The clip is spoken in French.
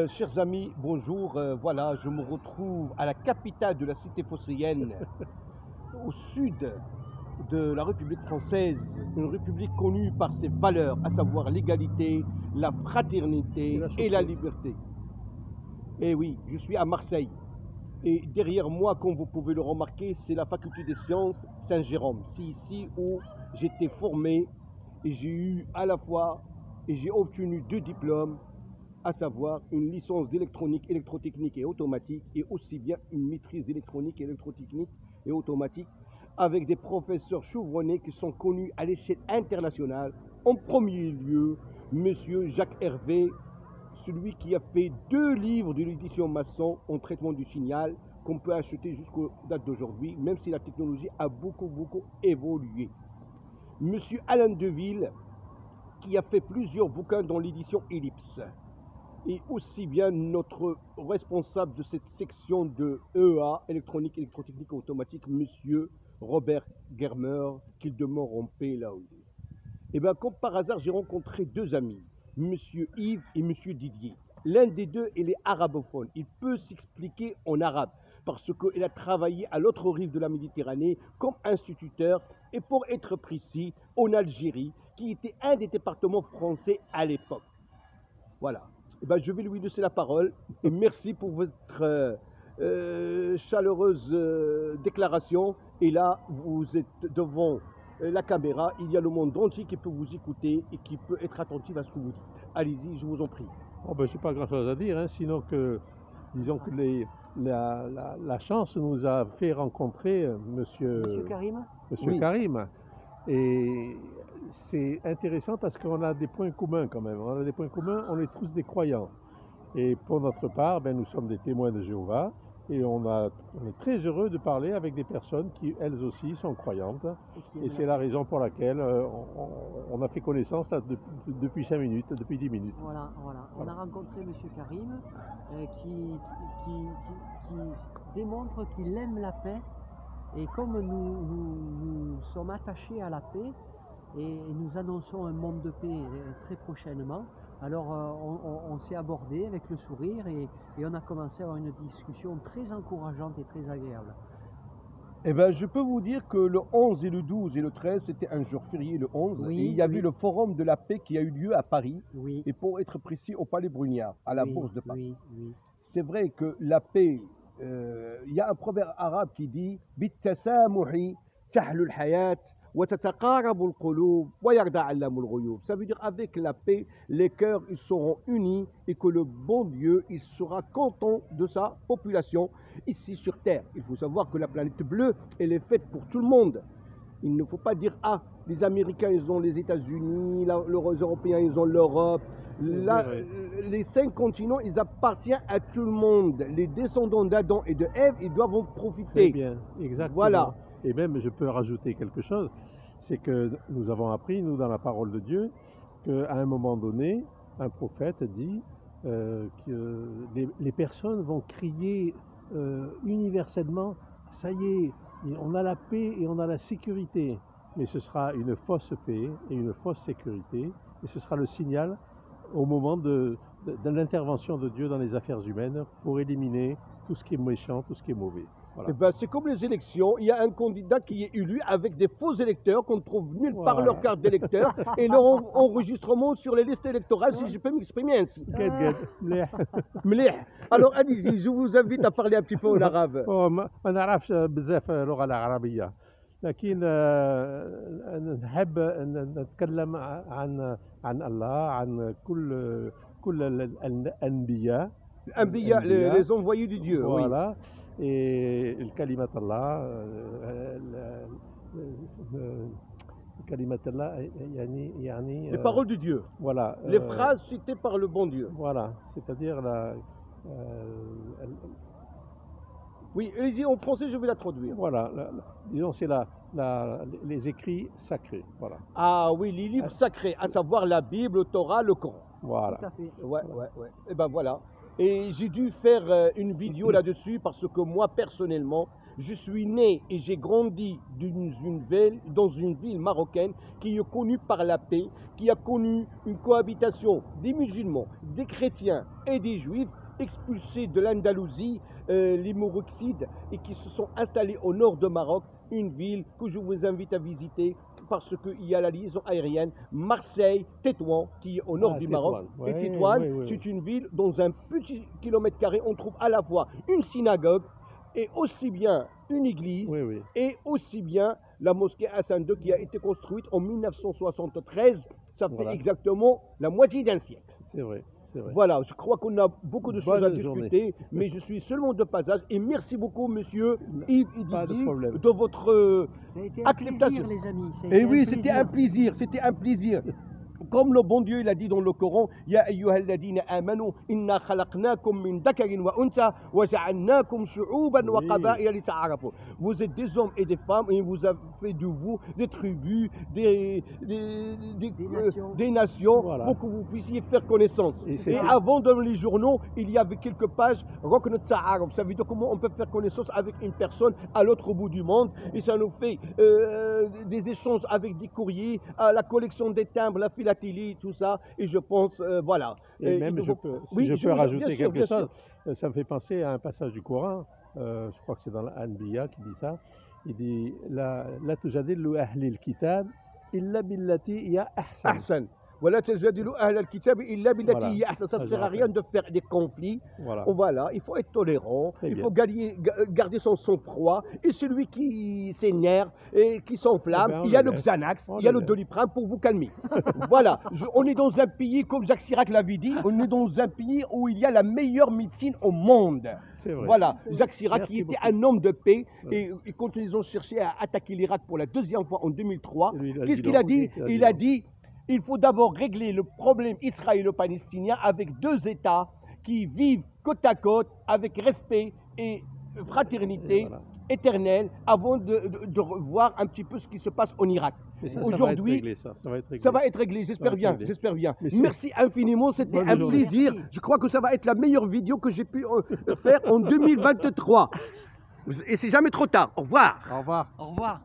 Chers amis, bonjour. Voilà, je me retrouve à la capitale de la cité phocéenne, au sud de la République française, une république connue par ses valeurs, à savoir l'égalité, la fraternité et la liberté. Et oui, je suis à Marseille. Et derrière moi, comme vous pouvez le remarquer, c'est la faculté des sciences Saint-Jérôme. C'est ici où j'étais formé et j'ai eu à la fois, et j'ai obtenu 2 diplômes, à savoir une licence d'électronique, électrotechnique et automatique, et aussi bien une maîtrise d'électronique, électrotechnique et automatique, avec des professeurs chevronnés qui sont connus à l'échelle internationale. En premier lieu, Monsieur Jacques Hervé, celui qui a fait 2 livres de l'édition Masson en traitement du signal, qu'on peut acheter jusqu'aux dates d'aujourd'hui, même si la technologie a beaucoup évolué. Monsieur Alain Deville, qui a fait plusieurs bouquins dans l'édition Ellipse. Et aussi bien notre responsable de cette section de EA, électronique, électrotechnique automatique, monsieur Robert Germer, qu'il demeure en paix là où il est. Et bien, comme par hasard, j'ai rencontré 2 amis, monsieur Yves et monsieur Didier. L'un des deux, il est arabophone. Il peut s'expliquer en arabe parce qu'il a travaillé à l'autre rive de la Méditerranée comme instituteur et pour être précis, en Algérie, qui était un des départements français à l'époque. Voilà. Eh ben, je vais lui laisser la parole et merci pour votre chaleureuse déclaration. Et là, vous êtes devant la caméra, il y a le monde entier qui peut vous écouter et qui peut être attentif à ce que vous dites. Allez-y, je vous en prie. Oh ben, je n'ai pas grand-chose à dire, hein, sinon que, disons que la chance nous a fait rencontrer Monsieur Karim. Monsieur Oui. Karim. Et c'est intéressant parce qu'on a des points communs quand même. On a des points communs, on est tous des croyants. Et pour notre part, ben, nous sommes des témoins de Jéhovah. Et on est très heureux de parler avec des personnes qui, elles aussi, sont croyantes. Et c'est la raison pour laquelle on a fait connaissance là, depuis 5 minutes, depuis 10 minutes. Voilà. On a rencontré Monsieur Karim qui démontre qu'il aime la paix. Et comme nous sommes attachés à la paix et nous annonçons un monde de paix très prochainement, alors on s'est abordé avec le sourire et on a commencé à avoir une discussion très encourageante et très agréable. Eh bien, je peux vous dire que le 11 et le 12 et le 13, c'était un jour férié, le 11. Oui, et il y a oui. eu le forum de la paix qui a eu lieu à Paris. Oui. Et pour être précis, au Palais Bruniard, à la Oui, Bourse de Paris. Oui. C'est vrai que la paix, il y a un proverbe arabe qui dit Bittasamuhi tahlul hayat wa tataqarabul qulub wa yarda'allamul ghuyub. Ça veut dire avec la paix, les cœurs ils seront unis et que le bon Dieu il sera content de sa population ici sur terre. Il faut savoir que la planète bleue elle est faite pour tout le monde. Il ne faut pas dire ah les Américains ils ont les États-Unis, les Européens ils ont l'Europe. Là, les 5 continents, ils appartiennent à tout le monde. Les descendants d'Adam et de Ève, ils doivent en profiter. Très bien, exactement. Voilà. Et même, je peux rajouter quelque chose, c'est que nous avons appris, nous, dans la parole de Dieu, qu'à un moment donné, un prophète dit que les personnes vont crier universellement, ça y est, on a la paix et on a la sécurité. Mais ce sera une fausse paix et une fausse sécurité, et ce sera le signal au moment de l'intervention de Dieu dans les affaires humaines pour éliminer tout ce qui est méchant, tout ce qui est mauvais. Voilà. Eh ben, c'est comme les élections, il y a un candidat qui est élu avec des faux électeurs qu'on ne trouve nulle part leur carte d'électeur et leur enregistrement sur les listes électorales, si je peux m'exprimer ainsi. Mlih. Alors allez-y, je vous invite à parler un petit peu en arabe. ما نعرفش بزاف اللغة العربية لكن نحب نتكلم عن الله عن كل الأنبياء les envoyés de Dieu. voilà. Et الكلمة الله كلمة الله يعني les paroles de Dieu. Voilà. Les phrases citées par le bon Dieu. Voilà, c'est-à-dire oui, allez-y, en français, je vais la traduire. Voilà, disons, c'est les écrits sacrés. Voilà. Ah oui, les livres sacrés, à savoir la Bible, le Torah, le Coran. Voilà. Tout à fait. Ouais. Et ben voilà. Et j'ai dû faire une vidéo là-dessus parce que moi, personnellement, Je suis né et j'ai grandi dans une ville marocaine qui est connue par la paix, qui a connu une cohabitation des musulmans, des chrétiens et des juifs expulsés de l'Andalousie, les Moroxides, et qui se sont installés au nord de Maroc, une ville que je vous invite à visiter parce qu'il y a la liaison aérienne Marseille-Tétouan qui est au nord du Maroc. Ouais, et Tétouan, ouais, ouais, c'est une ville, dans un petit kilomètre carré, on trouve à la fois une synagogue et aussi bien une église Oui, oui, et aussi bien la mosquée Hassan II qui a été construite en 1973. Ça fait Voilà. exactement la moitié d'un siècle. c'est vrai. C'est vrai. Voilà, je crois qu'on a beaucoup de choses à Bonne journée. discuter, mais je suis seulement de passage. Et merci beaucoup, monsieur Yves Pas de Idibli, problème. de votre Ça a été un acceptation. plaisir, les amis. Ça a Et été oui, un c'était un plaisir, c'était un plaisir. Comme le bon Dieu il a dit dans le Coran, Ya ayyuhalladhina amanu inna khalaqnakum min dhakarin wa untha wa ja'alnakum shu'uban wa Oui. qaba'ila lita'arafu. Vous êtes des hommes et des femmes et il vous a fait de vous des tribus, des nations Voilà. pour que vous puissiez faire connaissance. Et c'est Et tout. avant dans les journaux, il y avait quelques pages Rokn Ta'aruf. Ça veut dire comment on peut faire connaissance avec une personne à l'autre bout du monde. Et ça nous fait des échanges avec des courriers, la collection des timbres, la philatélie, tout ça. Et je pense, voilà. Et même, il je faut- peux, si oui, je je peux vous- rajouter bien sûr, quelque bien chose, ça me fait penser à un passage du Coran, je crois que c'est dans l'Anbiya qui dit ça. Il dit La tujadillu ahlil kitab illa billati hiya ahsan. Ahsan. Voilà, tajadilu ahl al-kitab illa billati Voilà. hiya ahsan. Ça ne Ça, je sert à rien de faire des conflits. Voilà. Voilà, il faut être tolérant, Très il bien. faut garder son sang-froid. Et celui qui s'énerve et qui s'enflamme, Eh ben, on il y a le le laisse. Xanax, On il y a le le laisse. Doliprane pour vous calmer. Voilà, on est dans un pays, comme Jacques Chirac l'avait dit, on est dans un pays où il y a la meilleure médecine au monde. C'est vrai. Voilà, Jacques Chirac Merci qui était beaucoup. un homme de paix, Ouais. et quand ils ont cherché à attaquer l'Irak pour la deuxième fois en 2003, Et lui, il a qu'est-ce dit qu'il non. a dit? Il a dit il faut d'abord régler le problème israélo-palestinien avec deux États qui vivent côte à côte avec respect et fraternité Et voilà. éternelle avant de revoir un petit peu ce qui se passe en Irak. Mais ça, Aujourd'hui, ça va être réglé, ça va être réglé. Ça va être réglé, j'espère Ça va être bien, réglé. j'espère bien. Monsieur, Merci infiniment, c'était bonne un journée. plaisir. Merci. Je crois que ça va être la meilleure vidéo que j'ai pu faire en 2023. Et c'est jamais trop tard. Au revoir. Au revoir. Au revoir.